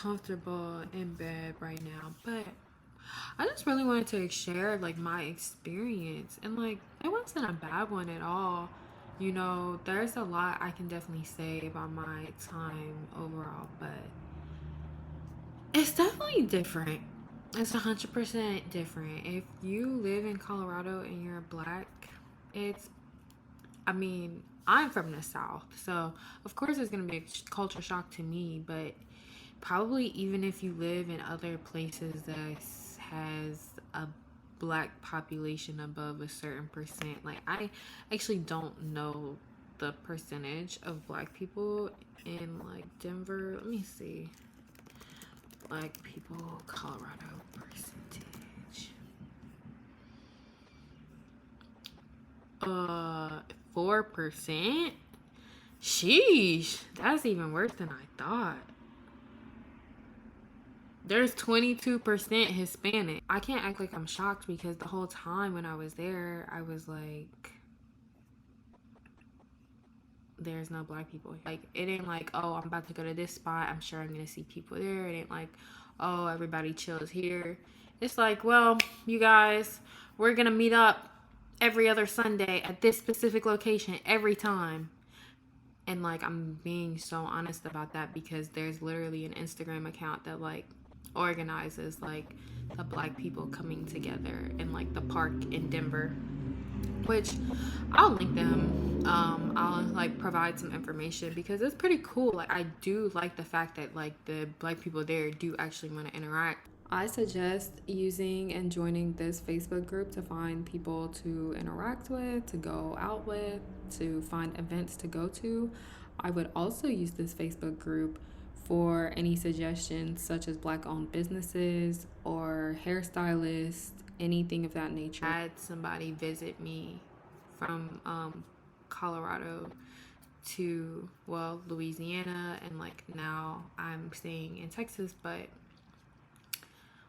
comfortable in bed right now, but I just really wanted to share like my experience, and like it wasn't a bad one at all. You know, there's a lot I can definitely say about my time overall, but it's definitely different. It's 100% different. If you live in Colorado and you're black, it's, I mean, I'm from the South, so of course it's gonna be a culture shock to me, but probably even if you live in other places that has a black population above a certain percent, like I actually don't know the percentage of black people in like Denver. Let me see. Black people, Colorado percentage. 4%. Sheesh, that's even worse than I thought. There's 22% Hispanic. I can't act like I'm shocked because the whole time when I was there, I was like, there's no black people. Like, it ain't like, oh, I'm about to go to this spot, I'm sure I'm gonna see people there. It ain't like, oh, everybody chills here. It's like, well, you guys, we're gonna meet up every other Sunday at this specific location every time. And like, I'm being so honest about that because there's literally an Instagram account that like organizes like the black people coming together in like the park in Denver, which I'll link them. I'll like provide some information because it's pretty cool. Like, I do like the fact that like the black people there do actually want to interact. I suggest using and joining this Facebook group to find people to interact with, to go out with, to find events to go to. I would also use this Facebook group for any suggestions such as black-owned businesses or hairstylists, anything of that nature. I had somebody visit me from Colorado to, well, Louisiana, and like now I'm staying in Texas, but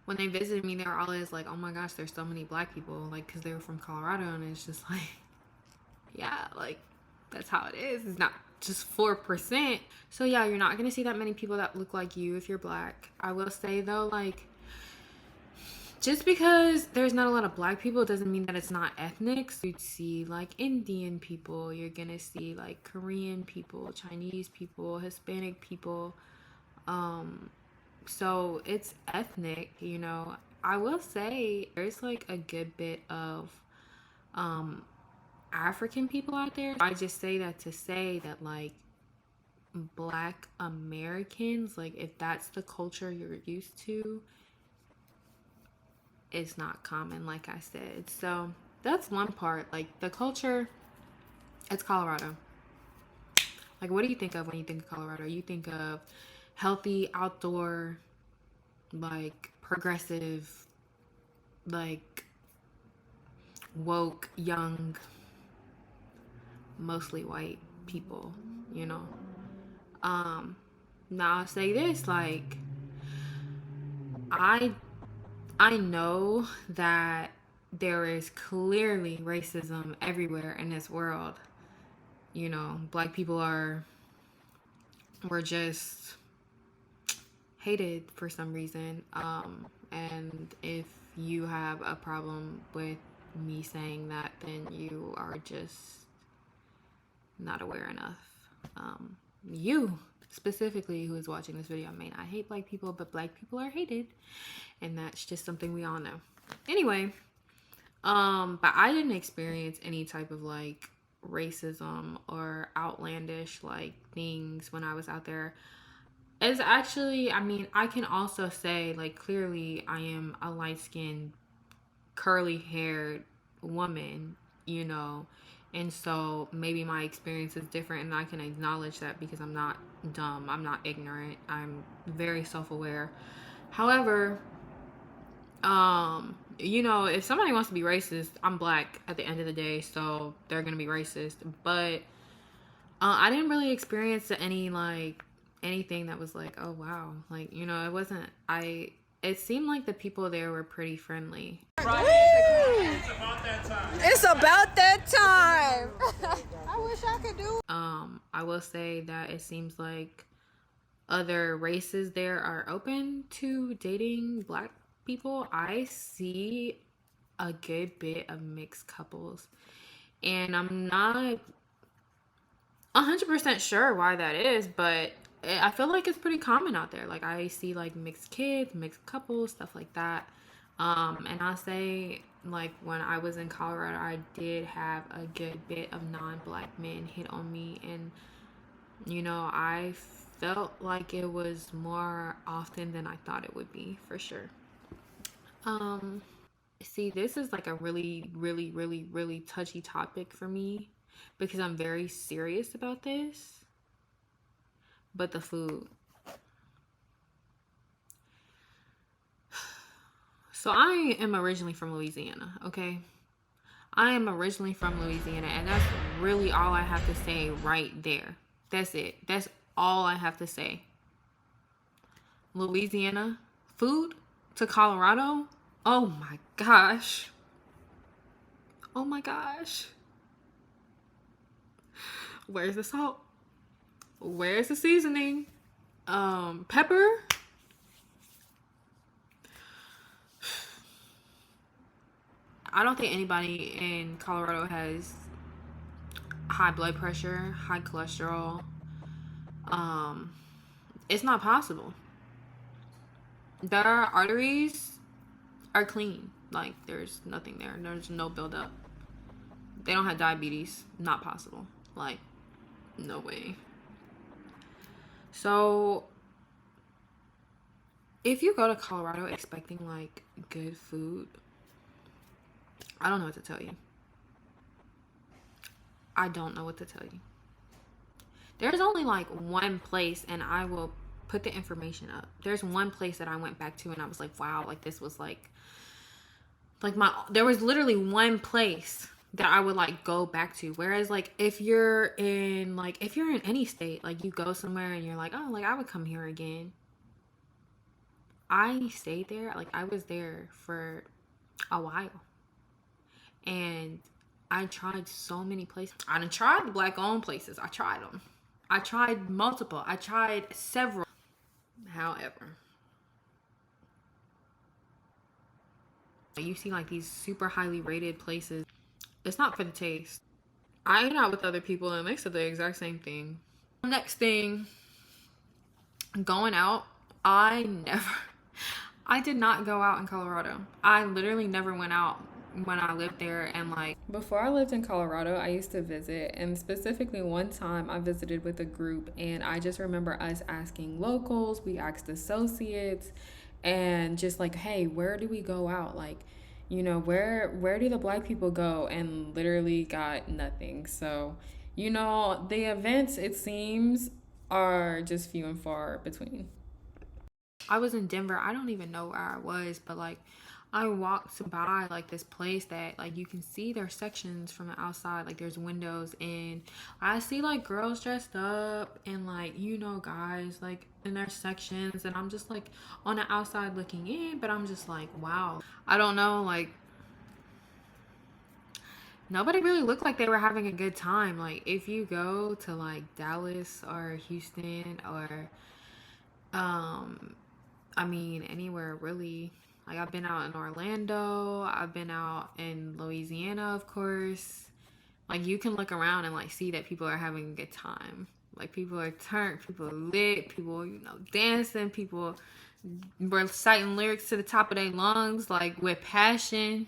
when they visited me, they were always like, oh my gosh, there's so many black people, like, because they were from Colorado. And it's just like, yeah, like, that's how it is. It's not just 4%. So yeah, you're not gonna see that many people that look like you if you're black. I will say though, like, just because there's not a lot of black people doesn't mean that it's not ethnic. So you'd see like Indian people, you're gonna see like Korean people, Chinese people, Hispanic people. So it's ethnic, you know. I will say there's like a good bit of African people out there. I just say that to say that like black Americans, like if that's the culture you're used to, it's not common, like I said. So that's one part. Like the culture, it's Colorado. Like, what do you think of when you think of Colorado? You think of healthy, outdoor, like progressive, like woke, young, mostly white people, you know. Now I'll say this, like, I know that there is clearly racism everywhere in this world. You know, black people we're just hated for some reason. And if you have a problem with me saying that, then you are just not aware enough. You specifically who is watching this video may not hate black people, but black people are hated, and that's just something we all know. Anyway, but I didn't experience any type of like racism or outlandish like things when I was out there. It's actually, I mean, I can also say like clearly I am a light-skinned, curly-haired woman, you know, and so maybe my experience is different, and I can acknowledge that because I'm not dumb, I'm not ignorant, I'm very self-aware. However, you know, if somebody wants to be racist, I'm black at the end of the day, so they're gonna be racist. But I didn't really experience anything that was like, oh wow, like, you know, it seemed like the people there were pretty friendly. It's about that time. It's about that time. I wish I could do. I will say that it seems like other races there are open to dating black people, I see a good bit of mixed couples. And I'm not 100% sure why that is, but I feel like it's pretty common out there. Like I see like mixed kids, mixed couples, stuff like that. And I'll say like when I was in Colorado, I did have a good bit of non-black men hit on me, and you know, I felt like it was more often than I thought it would be, for sure. Um, See, this is like a really, really, really, really touchy topic for me because I'm very serious about this. But the food. So I am originally from Louisiana, okay? I am originally from Louisiana, and that's really all I have to say right there. That's it. That's all I have to say. Louisiana food to Colorado. Oh my gosh. Oh my gosh. Where's the salt? Where's the seasoning? Pepper. I don't think anybody in Colorado has high blood pressure, high cholesterol. Um, it's not possible. Their arteries are clean. Like there's nothing there. There's no buildup. They don't have diabetes. Not possible. Like, no way. So if you go to Colorado expecting like good food, I don't know what to tell you. I don't know what to tell you. There's only like one place, and I will put the information up. There's one place that I went back to, and I was like, wow, like this was like there was literally one place that I would like go back to. Whereas like if you're in any state, like you go somewhere and you're like, oh, like I would come here again. I stayed there, like I was there for a while. And I tried so many places. I done tried the black owned places. I tried them. I tried multiple. I tried several. However, you see like these super highly rated places. It's not for the taste. I ate out with other people and they said the exact same thing. Next thing, going out. I did not go out in Colorado. I literally never went out when I lived there, and like before I lived in Colorado, I used to visit, and specifically one time I visited with a group, and I just remember us asking locals, we asked associates, and just like, hey, where do we go out? Like, you know, where do the black people go? And literally got nothing. So, you know, the events, it seems, are just few and far between. I was in Denver. I don't even know where I was, but like I walked by like this place that like you can see their sections from the outside. Like there's windows, and I see like girls dressed up and like, you know, guys like in their sections, and I'm just like on the outside looking in, but I'm just like, wow. I don't know, like nobody really looked like they were having a good time. Like if you go to like Dallas or Houston or I mean, anywhere really. Like, I've been out in Orlando. I've been out in Louisiana, of course. Like, you can look around and, like, see that people are having a good time. Like, people are turned, people are lit, people, you know, dancing, people reciting lyrics to the top of their lungs, like, with passion.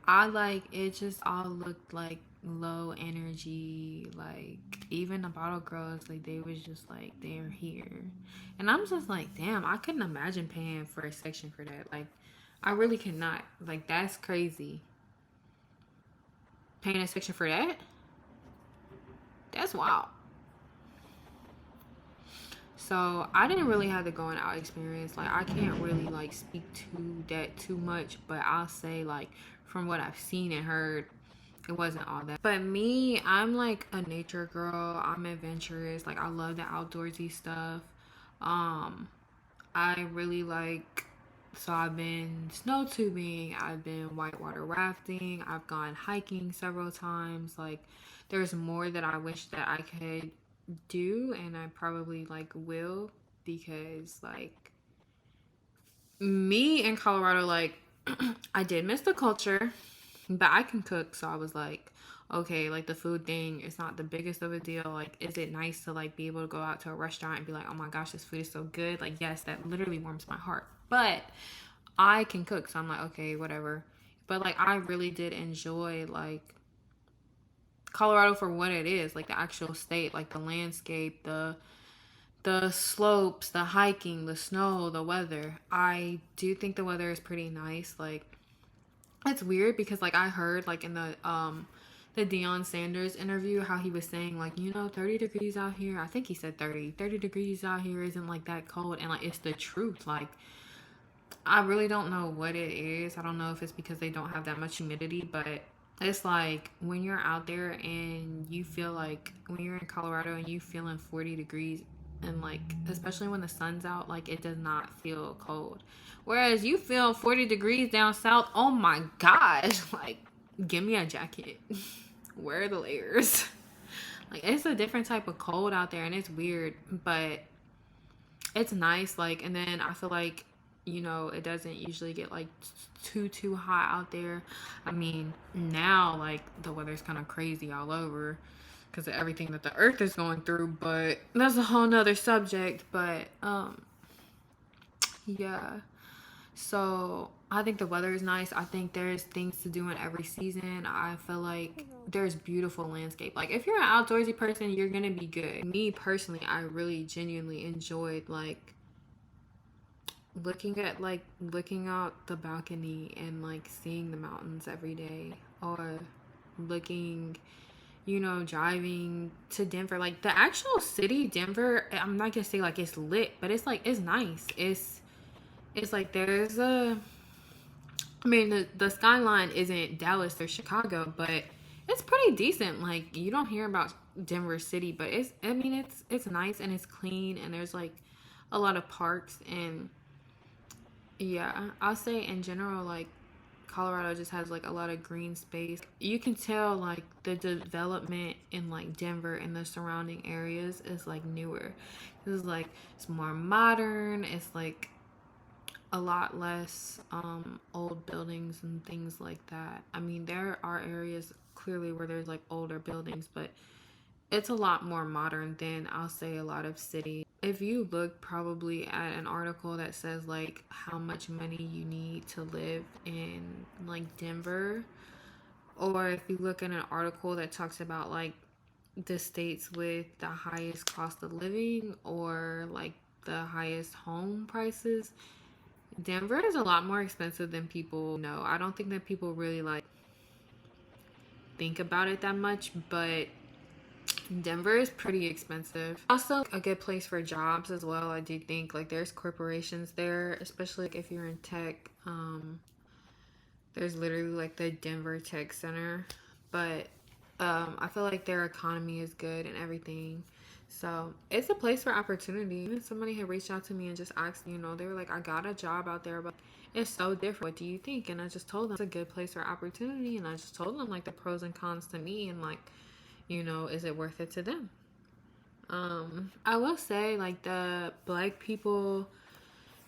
It just all looked like low energy. Like even the bottle girls, like they was just like they're here, and I'm just like, damn, I couldn't imagine paying for a section for that. Like I really cannot. Like that's crazy. Paying a section for that, that's wild. So I didn't really have the going out experience. Like I can't really like speak to that too much, but I'll say like from what I've seen and heard, it wasn't all that. But me, I'm like a nature girl. I'm adventurous. Like I love the outdoorsy stuff. I really like, so I've been snow tubing, I've been whitewater rafting, I've gone hiking several times. Like there's more that I wish that I could do, and I probably like will, because like me in Colorado, like I did miss the culture, but I can cook, so I was like, okay, like the food thing is not the biggest of a deal. Like, is it nice to like be able to go out to a restaurant and be like, oh my gosh, this food is so good? Like, yes, that literally warms my heart. But I can cook, so I'm like, okay, whatever. But like, I really did enjoy like Colorado for what it is, like the actual state, like the landscape, the slopes, the hiking, the snow, the weather. I do think the weather is pretty nice. Like, it's weird because like I heard like in the Deion Sanders interview how he was saying like, 30 degrees out here. I think he said 30 degrees out here isn't like that cold, and like it's the truth. Like, I really don't know what it is. I don't know if it's because they don't have that much humidity, but it's like when you're out there and you feel like when you're in Colorado and you feeling 40 degrees, and like especially when the sun's out, like it does not feel cold. Whereas you feel 40 degrees down south, oh my gosh, like give me a jacket. Where are the layers? Like it's a different type of cold out there, and it's weird, but it's nice. Like, and then I feel like it doesn't usually get like too hot out there. I mean, now like the weather's kind of crazy all over because of everything that the earth is going through, but that's a whole nother subject. But yeah, so I think the weather is nice. I think there's things to do in every season. I feel like there's beautiful landscape. Like if you're an outdoorsy person, you're gonna be good. Me personally, I really genuinely enjoyed like looking out the balcony and like seeing the mountains every day, or looking, driving to Denver. Like the actual city Denver, I'm not gonna say like it's lit, but it's like it's nice. It's like there's I mean, the skyline isn't Dallas or Chicago, but it's pretty decent. Like you don't hear about Denver City, but it's nice and it's clean, and there's like a lot of parks. And yeah, I'll say in general, like Colorado just has like a lot of green space. You can tell like the development in like Denver and the surrounding areas is like newer. This is like it's more modern. It's like a lot less old buildings and things like that. I mean, there are areas clearly where there's like older buildings, but it's a lot more modern than I'll say a lot of cities. If you look probably at an article that says like how much money you need to live in like Denver, or if you look at an article that talks about like the states with the highest cost of living or like the highest home prices, Denver is a lot more expensive than people know. I don't think that people really like think about it that much, but Denver is pretty expensive. Also, a good place for jobs as well. I do think like there's corporations there, especially like if you're in tech. There's literally like the Denver Tech Center, but I feel like their economy is good and everything. So it's a place for opportunity. Even somebody had reached out to me and just asked, they were like, I got a job out there, but it's so different. What do you think? And I just told them it's a good place for opportunity. And I just told them like the pros and cons to me, and like, is it worth it to them? I will say like the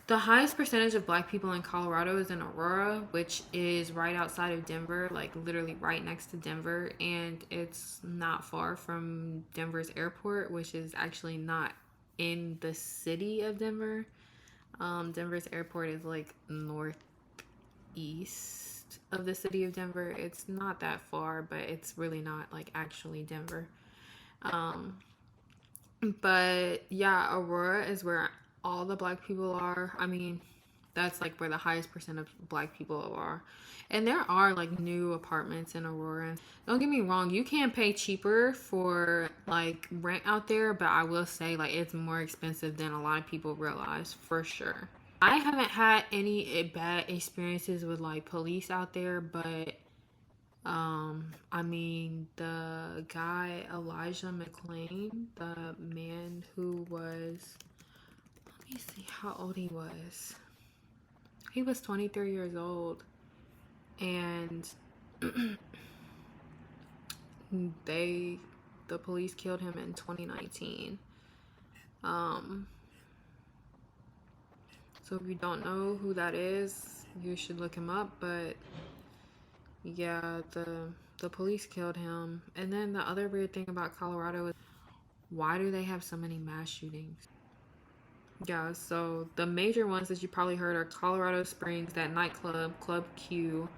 highest percentage of black people in Colorado is in Aurora, which is right outside of Denver, like literally right next to Denver. And it's not far from Denver's airport, which is actually not in the city of Denver. Denver's airport is like northeast of the city of Denver. It's not that far, but it's really not like actually Denver. But yeah, Aurora is where all the black people are. I mean, that's like where the highest percent of black people are. And there are like new apartments in Aurora. Don't get me wrong, you can pay cheaper for like rent out there, but I will say like it's more expensive than a lot of people realize for sure. I haven't had any bad experiences with like police out there, but I mean, the guy Elijah McClain, the man who was, let me see how old he was. He was 23 years old, and they the police killed him in 2019. So if you don't know who that is, you should look him up. But yeah, the police killed him. And then the other weird thing about Colorado is, why do they have so many mass shootings? Yeah, so the major ones that you probably heard are Colorado Springs, that nightclub, Club Q,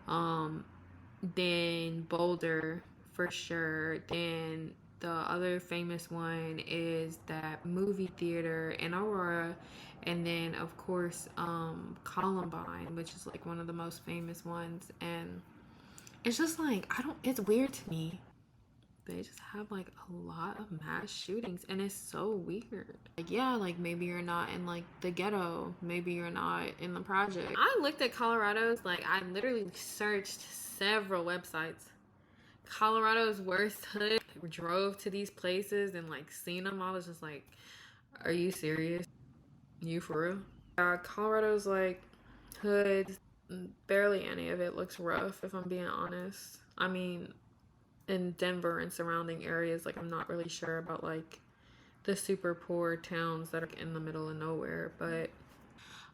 then Boulder for sure. Then the other famous one is that movie theater in Aurora, and then of course Columbine, which is like one of the most famous ones. And it's just like, it's weird to me. They just have like a lot of mass shootings, and it's so weird. Like, yeah, like maybe you're not in like the ghetto, maybe you're not in the project. I looked at Colorado's, like I literally searched several websites. Colorado's worst hood. Drove to these places and like seen them. I was just like, are you serious? You for real? Colorado's like hood, barely any of it looks rough, if I'm being honest. I mean, in Denver and surrounding areas, like I'm not really sure about like the super poor towns that are in the middle of nowhere, but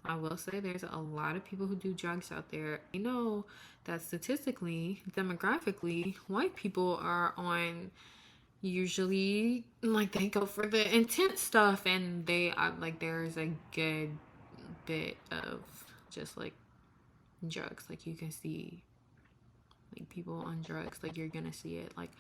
I will say there's a lot of people who do drugs out there. You know that statistically, demographically, white people are on, usually like they go for the intense stuff, and they like there's a good bit of just like drugs. Like you can see like people on drugs, like you're gonna see it. Like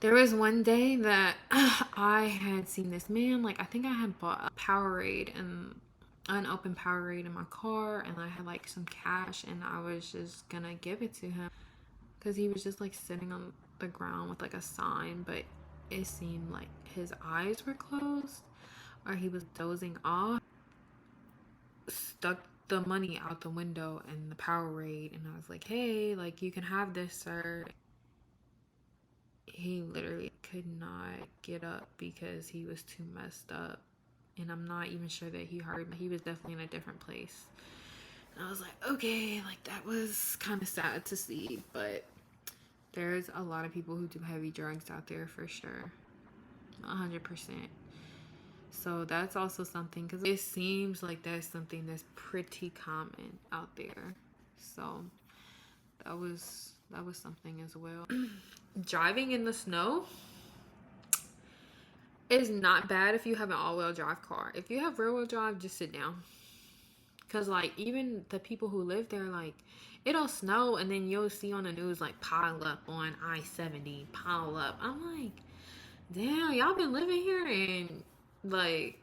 there was one day that I had seen this man, like I think I had bought a Powerade and an open Powerade in my car, and I had like some cash, and I was just gonna give it to him because he was just like sitting on the ground with like a sign, but it seemed like his eyes were closed or he was dozing off. Stuck the money out the window and the Powerade, and I was like, hey, like you can have this, sir. He literally could not get up because he was too messed up, and I'm not even sure that he heard, but he was definitely in a different place. And I was like, okay, like that was kind of sad to see, but there's a lot of people who do heavy drugs out there for sure, 100%. So that's also something, because it seems like that's something that's pretty common out there. So that was something as well. Driving in the snow is not bad if you have an all-wheel drive car. If you have rear-wheel drive, just sit down. Because like even the people who live there, like it'll snow and then you'll see on the news like pile up on I-70, pile up. I'm like, damn, y'all been living here, and like,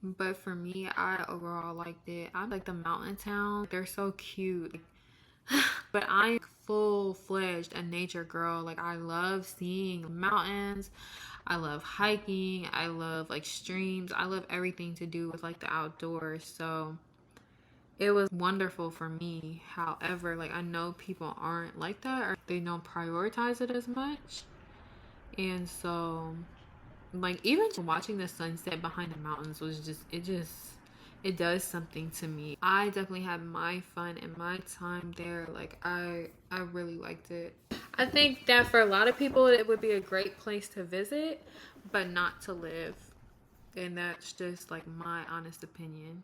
but for me, I overall liked it. I like the mountain town. They're so cute. But I'm full-fledged a nature girl. Like I love seeing mountains. I love hiking. I love like streams. I love everything to do with like the outdoors. So it was wonderful for me. However, like I know people aren't like that, or they don't prioritize it as much. And so like even watching the sunset behind the mountains was it does something to me. I definitely had my fun and my time there. Like I really liked it. I think that for a lot of people it would be a great place to visit, but not to live. And that's just like my honest opinion.